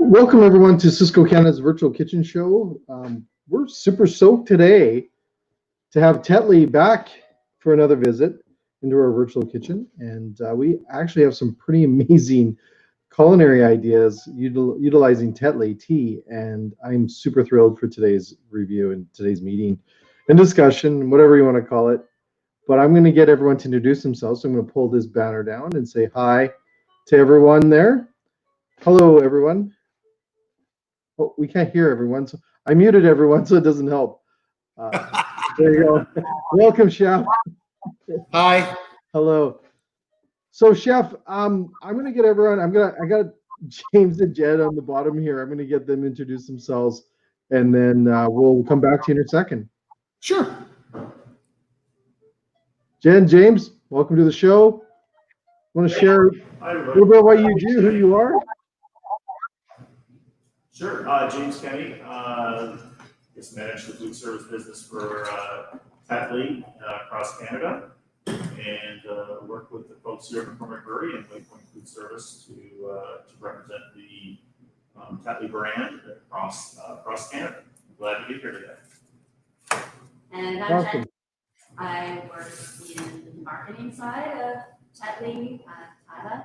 Welcome everyone to Sysco Canada's virtual kitchen show. We're super stoked today to have Tetley back for another visit into our virtual kitchen, and we actually have some pretty amazing culinary ideas utilizing Tetley tea, and I'm super thrilled for today's review and today's meeting and discussion, whatever you want to call it. But I'm going to get everyone to introduce themselves, so I'm going to pull this banner down and say hi to everyone there. Hello everyone. Oh, we can't hear everyone, so I muted everyone, so it doesn't help. There you go. Welcome, Chef. Hi. Hello. So, Chef, I'm gonna get everyone. I got James and Jed on the bottom here. I'm gonna get them introduce themselves, and then we'll come back to you in a second. Sure. Jen, James, welcome to the show. Want to share a little bit what you do, who you are? Sure. James Kenny, just manage the food service business for Tetley across Canada, and work with the folks here at McCormick Brewery and Waypoint Food Service to represent the Tetley brand across Canada. I'm glad to be here today. And I'm Awesome. Jen. I work in the marketing side of Tetley, Tata,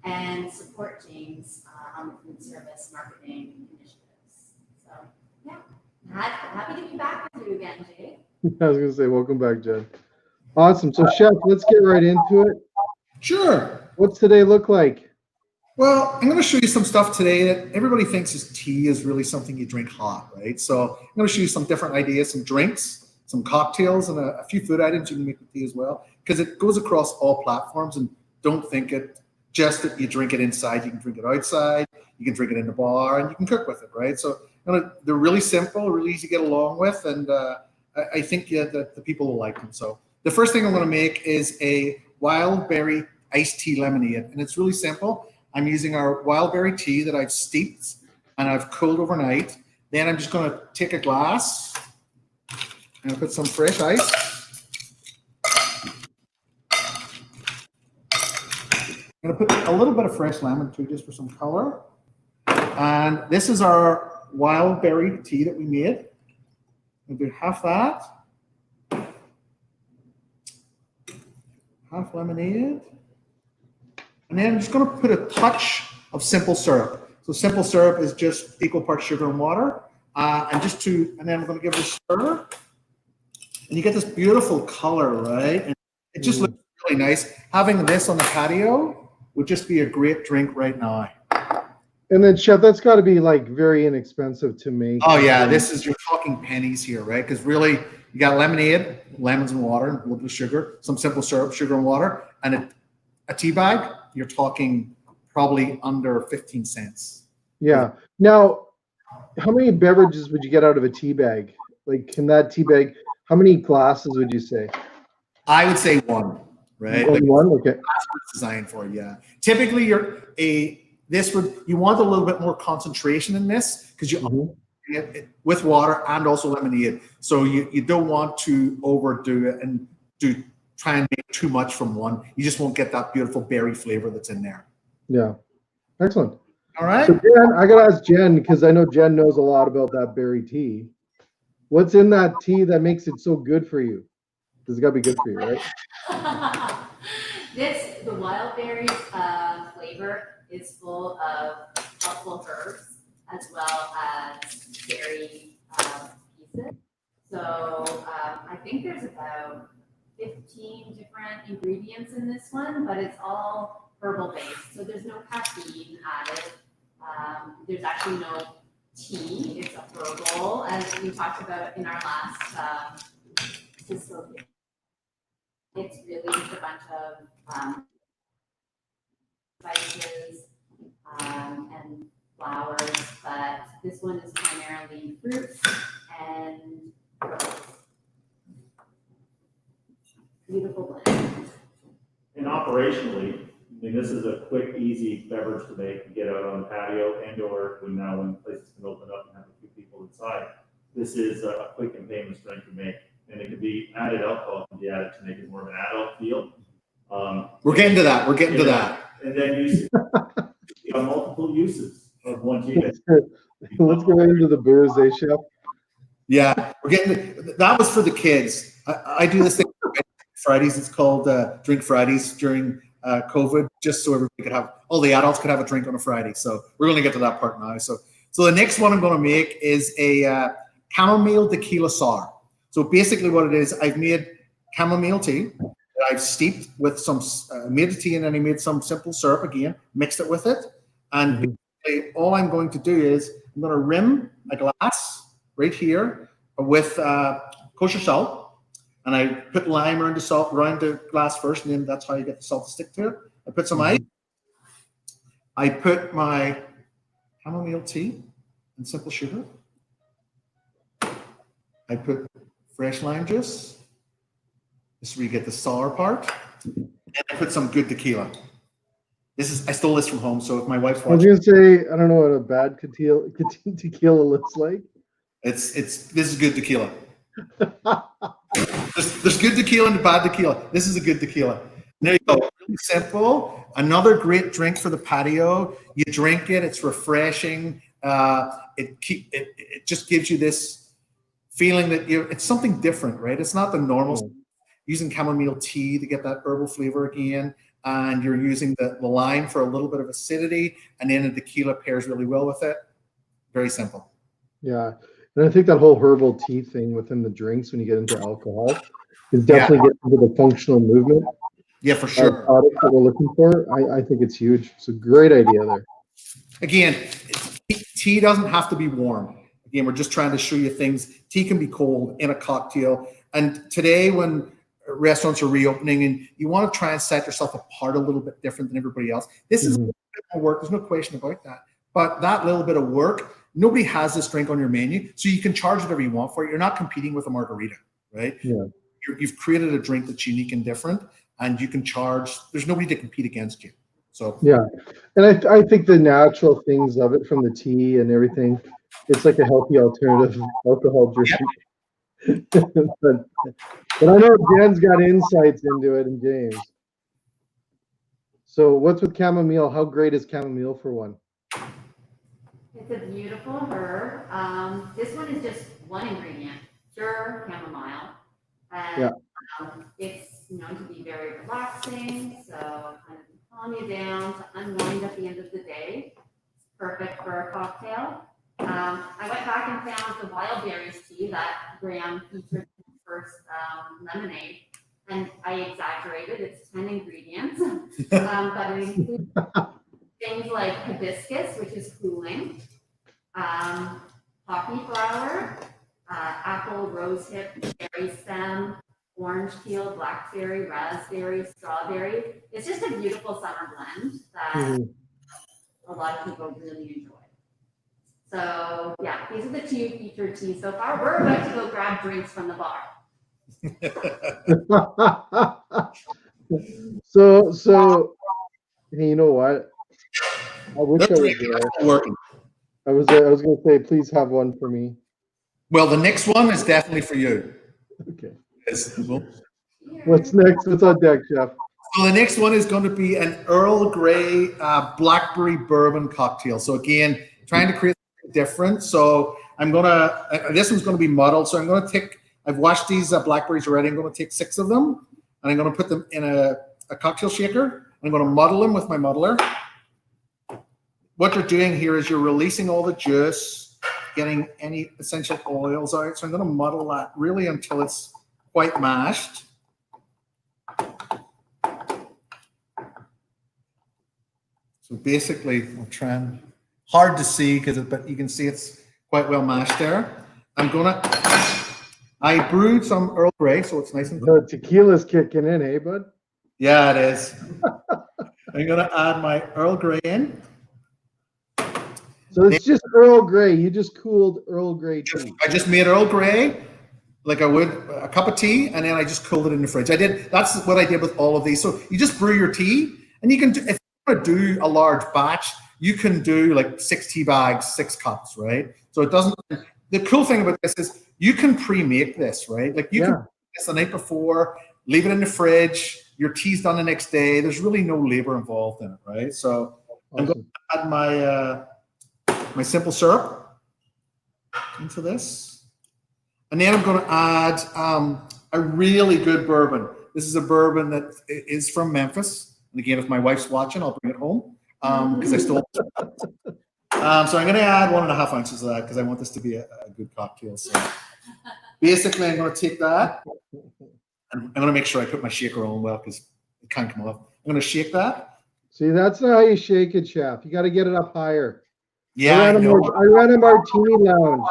and support James on the food service marketing initiatives. So, yeah, happy to be back with you again, Jay. I was going to say, welcome back, Jen. Awesome. So, Chef, let's get right into it. Sure. What's today look like? Well, I'm going to show you some stuff today that everybody thinks is tea is really something you drink hot, right? So I'm going to show you some different ideas, some drinks, some cocktails, and a few food items you can make with tea as well, because it goes across all platforms. And don't think it just that you drink it inside. You can drink it outside. You can drink it in the bar, and you can cook with it, right? So they're really simple, really easy to get along with, and I think that the people will like them. So the first thing I'm going to make is a wild berry iced tea lemonade, and it's really simple. I'm using our wild berry tea that I've steeped and I've cooled overnight. Then I'm just going to take a glass and I'll put some fresh ice. I'm going to put a little bit of fresh lemon too, just for some color. And this is our wild berry tea that we made. We'll do half that, half lemonade. And then I'm just going to put a touch of simple syrup. So simple syrup is just equal parts sugar and water. And then we're going to give it a stir. And you get this beautiful color, right? And it just looks really nice. Having this on the patio would just be a great drink right now. And then, Chef, that's got to be like very inexpensive to make. Oh yeah, you're talking pennies here, right? Because really, you got lemonade, lemons and water, and a little bit of sugar, some simple syrup, sugar and water, and a tea bag. You're talking probably under 15 cents. Yeah. Now, how many beverages would you get out of a tea bag? Like, can that tea bag, how many glasses would you say? I would say one, right? One? Okay. That's what it's designed for, yeah. Typically, you want a little bit more concentration in this because you it with water and also lemonade. So you don't want to overdo it and try and make too much from one. You just won't get that beautiful berry flavor that's in there. Yeah. Excellent. All right. So Jen, I got to ask Jen, because I know Jen knows a lot about that berry tea. What's in that tea that makes it so good for you? This has got to be good for you, right? The wild berry flavor is full of helpful herbs as well as berry pieces. So I think there's about 15 different ingredients in this one, but it's all herbal based. So there's no caffeine added. There's actually no tea. It's a herbal, as we talked about in our last Sysco. It's really just a bunch of spices and flowers, but this one is primarily fruits and herbs. Beautiful blend. And operationally, I mean, this is a quick, easy beverage to make and get out on the patio, and or when places can open up and have a few people inside. This is a quick and painless drink to make, and it can be added alcohol, can be added to make it more of an adult feel. We're getting to that. We're getting to that. And then you have multiple uses of one tea. Let's go into the booze, Chef? Yeah, we're getting that was for the kids. I do this thing Fridays. It's called Drink Fridays during COVID, just so everybody could have, all the adults could have a drink on a Friday. So we're going to get to that part now. So the next one I'm going to make is a Chamomile Tequila Sar. So basically what it is, I've made chamomile tea that I've steeped with some, made the tea and then I made some simple syrup again, mixed it with it. And basically all I'm going to do is I'm going to rim a glass right here with kosher salt. And I put lime around the glass first, and then that's how you get the salt to stick to it. I put some ice. I put my chamomile tea and simple sugar. I put fresh lime juice. This is where you get the sour part. And I put some good tequila. I stole this from home, so if my wife's watching. I was gonna say, I don't know what a bad tequila looks like. This is good tequila. There's good tequila and bad tequila. This is a good tequila. There you go. Really simple. Another great drink for the patio. You drink it. It's refreshing. It just gives you this feeling that it's something different, right? It's not the normal. Using chamomile tea to get that herbal flavor again, and you're using the lime for a little bit of acidity, and then the tequila pairs really well with it. Very simple. Yeah. And I think that whole herbal tea thing within the drinks when you get into alcohol is definitely getting into the functional movement. Yeah, for sure. Product that we're looking for. I think it's huge. It's a great idea there. Again, tea doesn't have to be warm. Again, we're just trying to show you things. Tea can be cold in a cocktail. And today when restaurants are reopening and you want to try and set yourself apart a little bit different than everybody else, this is a bit more work. There's no question about that. But that little bit of work, nobody has this drink on your menu, so you can charge whatever you want for it. You're not competing with a margarita, right? Yeah. You've created a drink that's unique and different, and you can charge. There's nobody to compete against you. So yeah, and I think the natural things of it from the tea and everything, it's like a healthy alternative alcohol drink. Yeah. but I know Jen's got insights into it, and James. So what's with chamomile? How great is chamomile for one? It's a beautiful herb. This one is just one ingredient, pure chamomile. And it's known to be very relaxing, so kind of calm you down, to unwind at the end of the day. It's perfect for a cocktail. I went back and found the wild berries tea that Graham featured in the first lemonade, and I exaggerated. It's 10 ingredients, but it includes things like hibiscus, which is cooling, poppy flower, apple, rosehip, berry stem, orange peel, blackberry, raspberry, strawberry. It's just a beautiful summer blend that a lot of people really enjoy. So yeah, these are the two featured teas so far. We're about to go grab drinks from the bar. So hey, you know what? I wish I was there. Working. I was going to say, please have one for me. Well, the next one is definitely for you. Okay. What's next? What's on deck, Chef? So the next one is going to be an Earl Grey Blackberry Bourbon cocktail. So again, trying to create something different. So I'm going to, this one's going to be muddled. So I'm going to take, I've washed these blackberries already. I'm going to take 6 of them and I'm going to put them in a cocktail shaker. I'm going to muddle them with my muddler. What you're doing here is you're releasing all the juice, getting any essential oils out. So I'm going to muddle that really until it's quite mashed. So basically, I'll try and, hard to see but you can see it's quite well mashed there. I'm going to I brewed some Earl Grey, so it's nice and The tequila's kicking in, hey, bud? yeah, it is. I'm gonna add my Earl Grey in. So it's just Earl Grey. You just cooled Earl Grey tea. I just made Earl Grey like I would a cup of tea, and then I just cooled it in the fridge. That's what I did with all of these. So you just brew your tea, and you can do, if you want to do a large batch, you can do like 6 tea bags, 6 cups, right? So it doesn't. The cool thing about this is you can pre-make this, right? Like you can make this the night before, leave it in the fridge. Your tea's done the next day. There's really no labor involved in it, right? So I'm going to add my simple syrup into this. And then I'm going to add a really good bourbon. This is a bourbon that is from Memphis. And again, if my wife's watching, I'll bring it home because I stole it. So I'm going to add 1.5 ounces of that because I want this to be a good cocktail. So basically, I'm going to take that. I'm going to make sure I put my shaker on well because it can't come off. I'm going to shake that. See, that's not how you shake it, chef. You got to get it up higher. Yeah, I ran a martini lounge.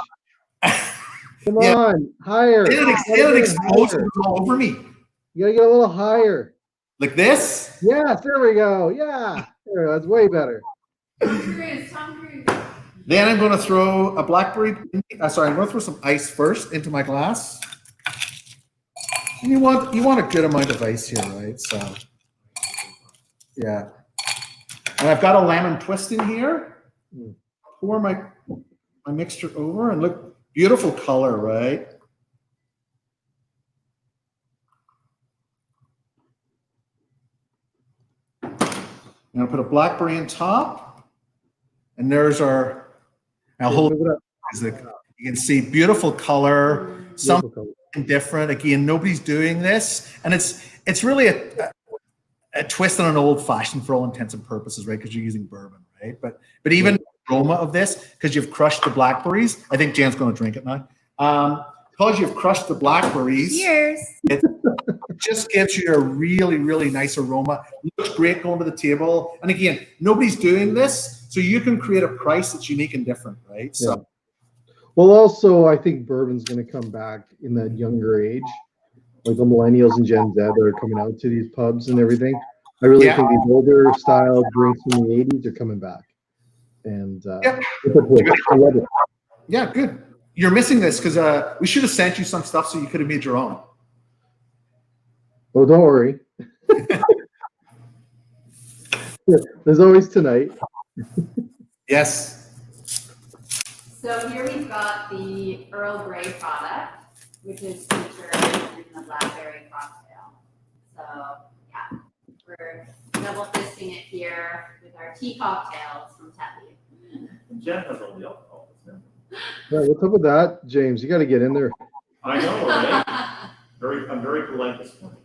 Come on, higher. It explodes all over me. You got to get a little higher. Like this? Yes, there we go. Yeah, there, that's way better. Tom Cruise. Then I'm going to throw a blackberry. Sorry, I'm going to throw some ice first into my glass. And you want a good amount of ice here, right? So, yeah. And I've got a lemon twist in here. Pour my mixture over and look, beautiful color, right? I'm going to put a blackberry on top. And there's our, I'll hold it up. You can see beautiful color, something different. Again, nobody's doing this. And it's really a twist on an old fashioned for all intents and purposes, right? Because you're using bourbon, right? But even the aroma of this, because you've crushed the blackberries, I think Jan's going to drink it now. Because you've crushed the blackberries, Cheers. It just gives you a really, really nice aroma. Looks great going to the table. And again, nobody's doing this, so you can create a price that's unique and different, right? So. Yeah. Well, also, I think bourbon's going to come back in that younger age, like the millennials and Gen Z that are coming out to these pubs and everything. I really think these older style drinks from the 80s are coming back. And I love it. Yeah, good. You're missing this because we should have sent you some stuff so you could have made your own. Oh, don't worry. There's always tonight. Yes. So here we've got the Earl Grey product, which is featured in the Blackberry cocktail. So yeah, we're double fisting it here with our tea cocktails from Tetley. Jen has all the alcohol. Yeah, what's up with that, James? You got to get in there. I know, right? I'm very polite this morning.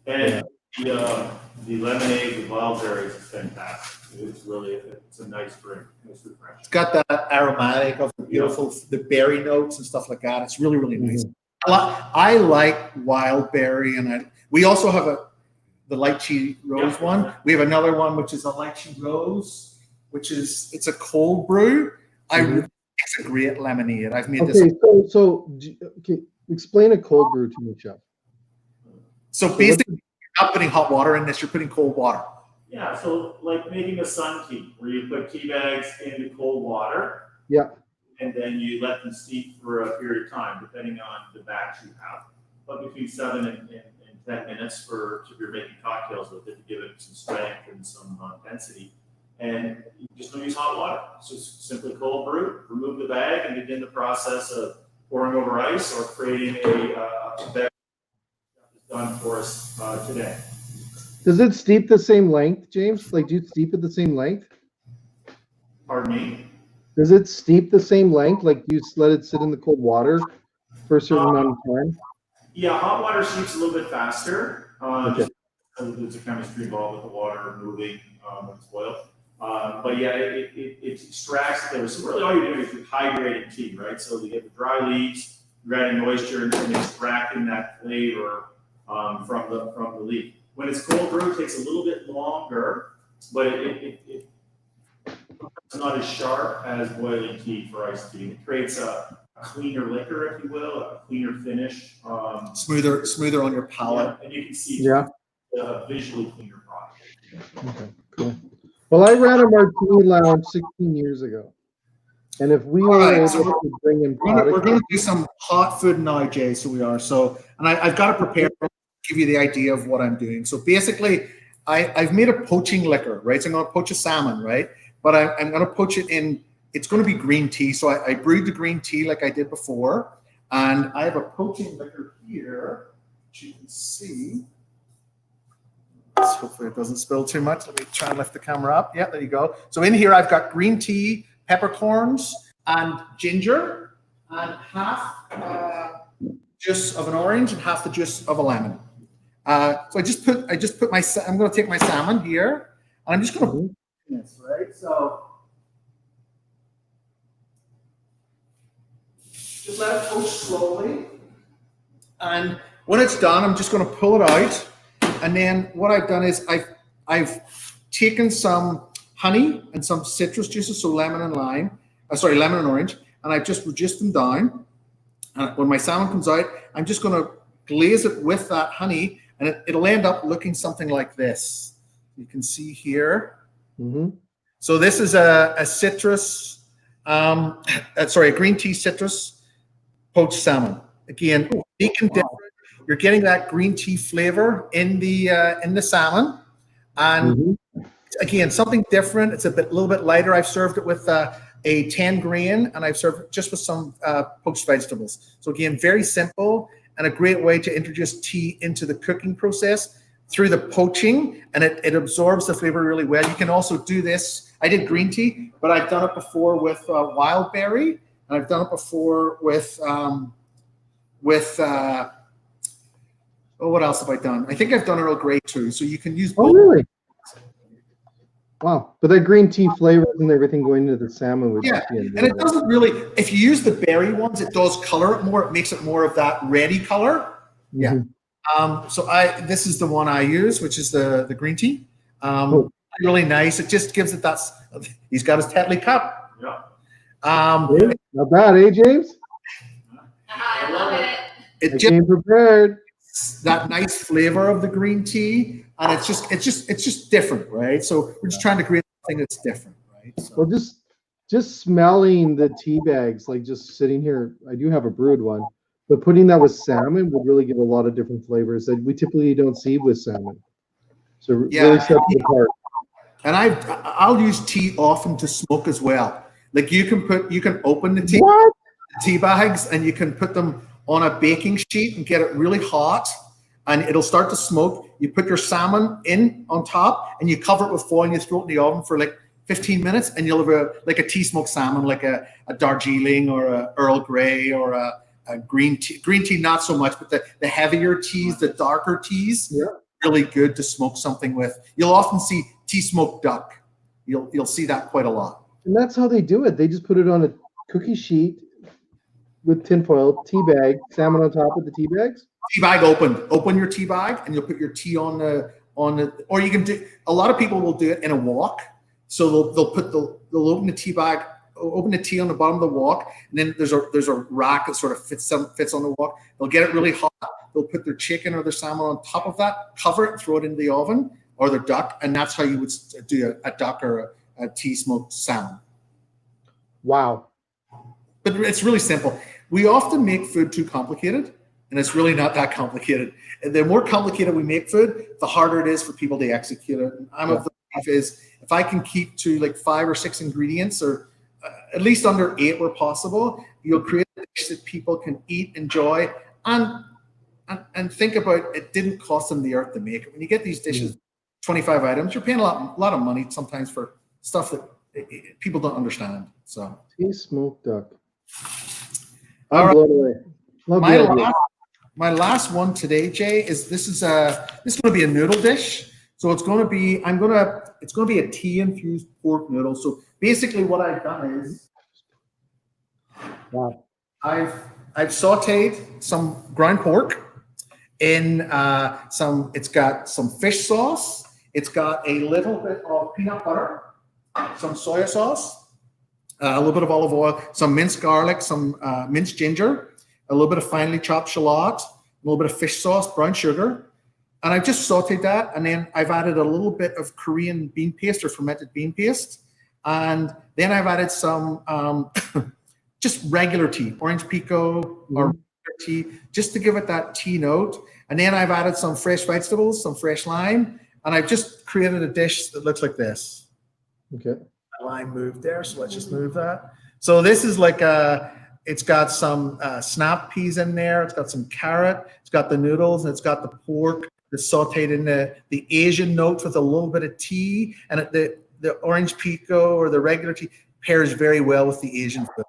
And the lemonade with wild berries is fantastic. It's a nice drink. It's refreshing. It's got that aromatic of the beautiful, the berry notes and stuff like that. It's really, really nice. I like wild berry, and we also have the lychee rose one. We have another one which is a lychee rose, it's a cold brew. It's a great lemonade. I've made this. So explain a cold brew to me, chef. So basically, you're not putting hot water in this. You're putting cold water. Yeah, so like making a sun tea, where you put tea bags into cold water. Yeah. And then you let them steep for a period of time, depending on the batch you have. But between 7 and 10 minutes if you're making cocktails with it, to give it some strength and some density. And you just don't use hot water. It's just simply cold brew, remove the bag, and begin the process of pouring over ice or creating a beverage that is done for us today. Does it steep the same length, James? Like, do you steep it the same length? Pardon me? Does it steep the same length? Like, you let it sit in the cold water for a certain amount of time? Yeah, hot water steeps a little bit faster. Okay. There's a chemistry involved with the water moving when it's boiled. But yeah, it extracts the flavor. So really all you're doing is you're hydrating tea, right? So you get the dry leaves, you're adding moisture and extracting that flavor from the leaf. When it's cold brew, it takes a little bit longer, but it's not as sharp as boiling tea for iced tea. It creates a cleaner liquor, if you will, a cleaner finish. Smoother on your palate. And you can see Yeah. Visually cleaner product. Okay, cool. Well, I ran a martini lounge 16 years ago. And if we were Alright, able so to bring in We're product, going to do some hot food now, Jay. So we are. So, and I've got it prepared to give you the idea of what I'm doing. So basically, I've made a poaching liquor, right? So I'm going to poach a salmon, right? But I'm going to poach it in. It's going to be green tea. So I brewed the green tea like I did before, and I have a poaching liquor here, which you can see. Hopefully it doesn't spill too much. Let me try and lift the camera up. Yeah, there you go. So in here I've got green tea, peppercorns, and ginger, and half juice of an orange and half the juice of a lemon. So I just put my. I'm going to take my salmon here, and I'm just going to put this right. So just let it poach slowly, and when it's done, I'm just going to pull it out. And then what I've done is I've taken some honey and some citrus juices, so lemon and orange, and I've just reduced them down. And when my salmon comes out, I'm just going to glaze it with that honey, and it'll end up looking something like this. You can see here. mm-hmm. So this is a citrus, a green tea citrus poached salmon. Again, unique and different. You're getting that green tea flavor in the salmon, and again, something different. It's a little bit lighter. I've served it with a 10 grain, and I've served it just with some poached vegetables. So again, very simple and a great way to introduce tea into the cooking process through the poaching, and it absorbs the flavor really well. You can also do this. I did green tea, but I've done it before with wild berry, and I've done it before with what else have I done? I think I've done Earl Grey too. So you can use both. Oh, really? Wow. But that green tea flavors and everything going into the salmon would Yeah, just be and it doesn't really, if you use the berry ones, it does color it more. It makes it more of that reddy color. Yeah. So this is the one I use, which is the green tea. Really nice. It just gives it that, he's got his Tetley cup. Yeah. Not bad, eh, James? I love it. It came prepared. That nice flavor of the green tea, and it's just different, right? So we're just trying to create something that's different, right? So. Well, just smelling the tea bags, like just sitting here, I do have a brewed one, but putting that with salmon would really give a lot of different flavors that we typically don't see with salmon. So really sets it apart. And I'll use tea often to smoke as well. Like you can open the tea bags, and you can put them on a baking sheet and get it really hot, and it'll start to smoke. You put your salmon in on top, and you cover it with foil, and you throw it in the oven for like 15 minutes, and you'll have a tea smoked salmon, like a Darjeeling or a Earl Grey or a green tea. Green tea, not so much, but the heavier teas, the darker teas, really good to smoke something with. You'll often see tea smoked duck. You'll see that quite a lot. And that's how they do it. They just put it on a cookie sheet with tinfoil, tea bag, salmon on top of the tea bags. Tea bag opened. Open your tea bag, and you'll put your tea on the. Or you can do. A lot of people will do it in a wok. So they'll open the tea bag, open the tea on the bottom of the wok, and then there's a rack that sort of fits on the wok. They'll get it really hot. They'll put their chicken or their salmon on top of that, cover it, and throw it into the oven, or their duck, and that's how you would do a duck or a tea smoked salmon. Wow. But it's really simple. We often make food too complicated, and it's really not that complicated. And the more complicated we make food, the harder it is for people to execute it. And I'm of the belief is if I can keep to like 5 or 6 ingredients, or at least under 8 where possible, you'll create a dish that people can eat, enjoy, and think about it didn't cost them the earth to make it. When you get these dishes, 25 items, you're paying a lot of money sometimes for stuff that people don't understand. So tea smoked duck. All right. My last one today, Jay, is this is going to be a noodle dish. So it's going to be a tea infused pork noodle. So basically, what I've done is I've sautéed some ground pork in it's got some fish sauce. It's got a little bit of peanut butter, some soy sauce, a little bit of olive oil, some minced garlic, some minced ginger, a little bit of finely chopped shallot, a little bit of fish sauce, brown sugar. And I've just sauteed that. And then I've added a little bit of Korean bean paste or fermented bean paste. And then I've added some just regular tea, orange pico or tea, just to give it that tea note. And then I've added some fresh vegetables, some fresh lime, and I've just created a dish that looks like this. Okay. Line moved there, so let's just move that. So this is like it's got some snap peas in there, it's got some carrot, it's got the noodles, and it's got the pork that's sauteed in the Asian notes with a little bit of tea, and the orange pico or the regular tea pairs very well with the Asian food.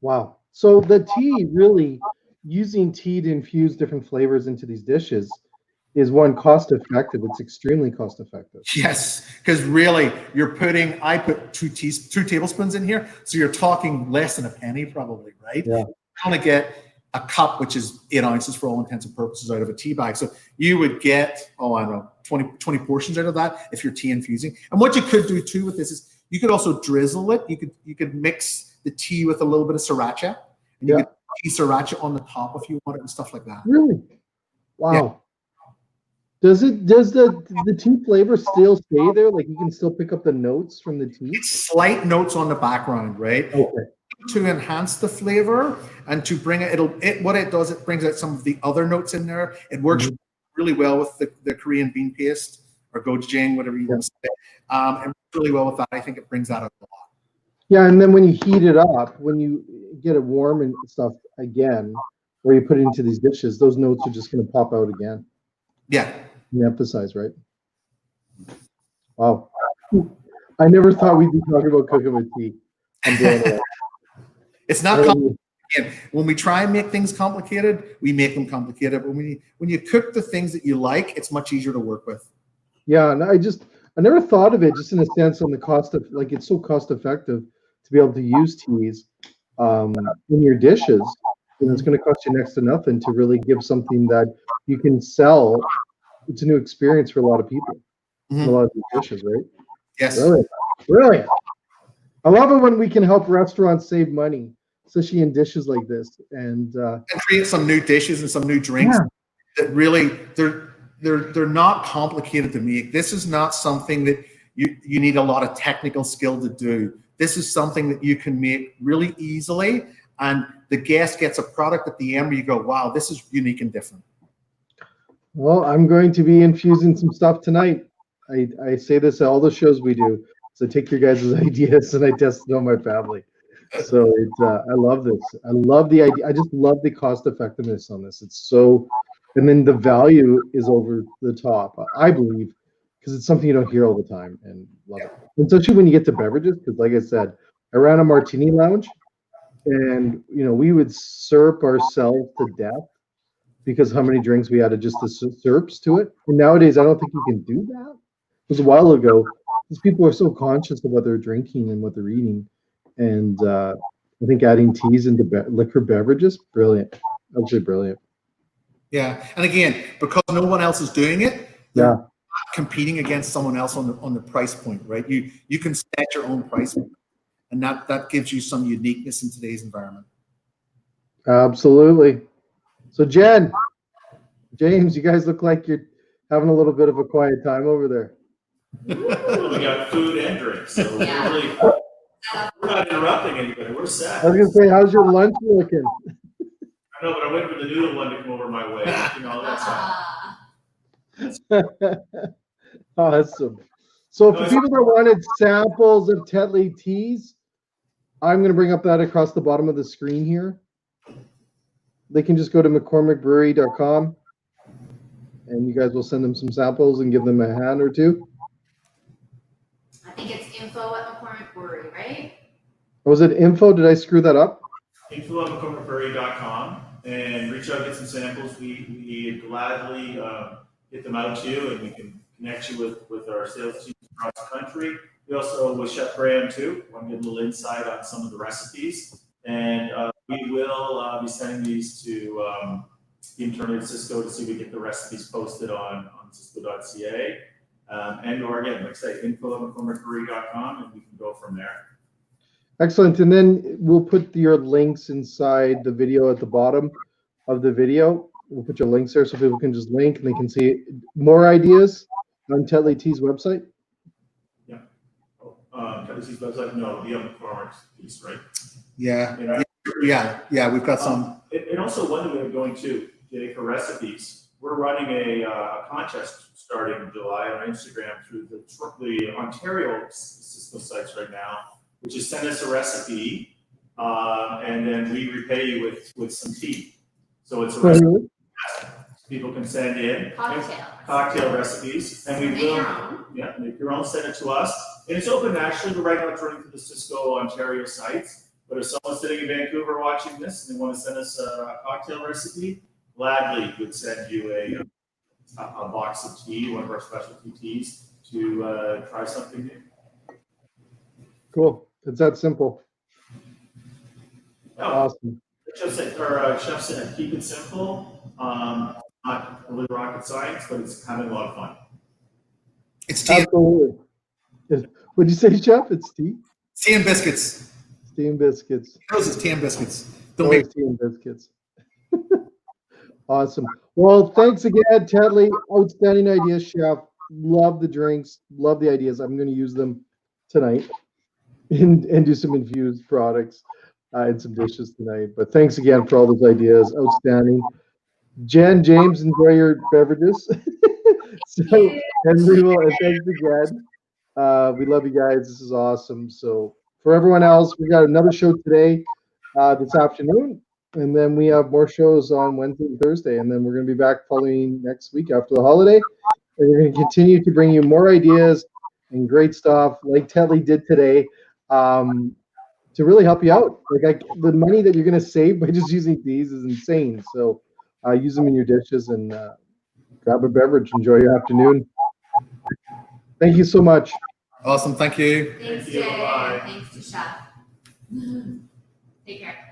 Wow. So the tea, really using tea to infuse different flavors into these dishes is one, cost effective. It's extremely cost effective. Yes, because really I put two tablespoons in here, so you're talking less than a penny probably, right? Yeah. You want to get a cup, which is 8 ounces for all intents and purposes, out of a tea bag. So you would get, I don't know, 20 portions out of that if you're tea infusing. And what you could do too with this is you could also drizzle it. You could mix the tea with a little bit of sriracha, and you could tea sriracha on the top if you want it and stuff like that. Really? Wow. Yeah. Does the tea flavor still stay there? Like you can still pick up the notes from the tea? It's slight notes on the background, right? Okay. To enhance the flavor and to bring it brings out some of the other notes in there. It works really well with the Korean bean paste or gochujang, whatever you want to say. It works really well with that. I think it brings that out a lot. Yeah, and then when you heat it up, when you get it warm and stuff again, or you put it into these dishes, those notes are just going to pop out again. Yeah. You emphasize, right? Wow. I never thought we'd be talking about cooking with tea. I'm blown away. It's not complicated. When we try and make things complicated, we make them complicated. But when you cook the things that you like, it's much easier to work with. Yeah, and I never thought of it just in a sense on the cost of, like, it's so cost effective to be able to use teas in your dishes. And it's going to cost you next to nothing to really give something that you can sell. It's a new experience for a lot of people. A lot of these dishes, right? Yes. Brilliant. I love it when we can help restaurants save money, especially in dishes like this, and create some new dishes and some new drinks that really they're not complicated to make. This is not something that you need a lot of technical skill to do. This is something that you can make really easily, and the guest gets a product at the end where you go, wow, this is unique and different. Well, I'm going to be infusing some stuff tonight. I say this at all the shows we do. So I take your guys' ideas and I test it on my family. So I love this. I love the idea. I just love the cost effectiveness on this. It's so, and then the value is over the top, I believe, because it's something you don't hear all the time, and love it. And especially when you get to beverages, because like I said, I ran a martini lounge, and we would syrup ourselves to death because how many drinks we added just the syrups to it. And nowadays, I don't think you can do that. It was a while ago, because people are so conscious of what they're drinking and what they're eating. And I think adding teas into liquor beverages, brilliant. Absolutely brilliant. Yeah. And again, because no one else is doing it, they're not competing against someone else on the price point, right? You can set your own price point, and that gives you some uniqueness in today's environment. Absolutely. So James, you guys look like you're having a little bit of a quiet time over there. Ooh, we got food and drinks, so we're not interrupting anybody. We're set. I was gonna say, how's your lunch looking? I know, but I'm waiting for the noodle one to come over my way. That's Awesome. So for people that wanted samples of Tetley teas, I'm going to bring up that across the bottom of the screen here. They can just go to McCormickBrewery.com, and you guys will send them some samples and give them a hand or two. I think it's info@McCormick Brewery, right? Was it info? Did I screw that up? info@McCormickBrewery.com, and reach out, get some samples. We gladly get them out to you, and we can connect you with our sales teams across the country. We also, with Chef Graham too, want to get a little insight on some of the recipes. And we will be sending these to internally at Sysco to see if we get the recipes posted on Sysco.ca. And or again, like I say, info@McCormickBrewery.com, and we can go from there. Excellent. And then we'll put your links inside the video at the bottom of the video. We'll put your links there so people can just link and they can see more ideas on Tetley Tea's website. Yeah. Tetley Tea's website? No, the farmers piece, right? Yeah. And, Yeah. We've got some. And also one that we're going to getting for recipes. We're running a contest starting in July on Instagram through the Ontario Sysco sites right now, which is send us a recipe, and then we repay you with some tea. So it's a recipe people can send in cocktail recipes, and we will make your own, send it to us, and it's open nationally. We're right now running through the Sysco Ontario sites. But if someone's sitting in Vancouver watching this and they want to send us a cocktail recipe, gladly would send you a box of tea, one of our specialty teas, to try something new. Cool. It's that simple. Oh, awesome. Chef said, keep it simple. Not really rocket science, but it's having a lot of fun. It's tea. Absolutely. What'd you say, Chef? It's tea? Tea and biscuits. Tea and biscuits. Those is tea and biscuits. Don't make tea and biscuits. Awesome. Well, thanks again, Tetley. Outstanding ideas, Chef. Love the drinks. Love the ideas. I'm going to use them tonight and do some infused products and some dishes tonight. But thanks again for all those ideas. Outstanding. Jen, James, enjoy your beverages. And thanks again. We love you guys. This is awesome. So for everyone else, we got another show today, this afternoon. And then we have more shows on Wednesday and Thursday. And then we're going to be back following next week after the holiday. And we're going to continue to bring you more ideas and great stuff like Tetley did today to really help you out. The money that you're going to save by just using these is insane. So use them in your dishes and grab a beverage. Enjoy your afternoon. Thank you so much. Awesome. Thank you. Thanks, Thank you. Jay. Bye. Thanks to Chef. Take care.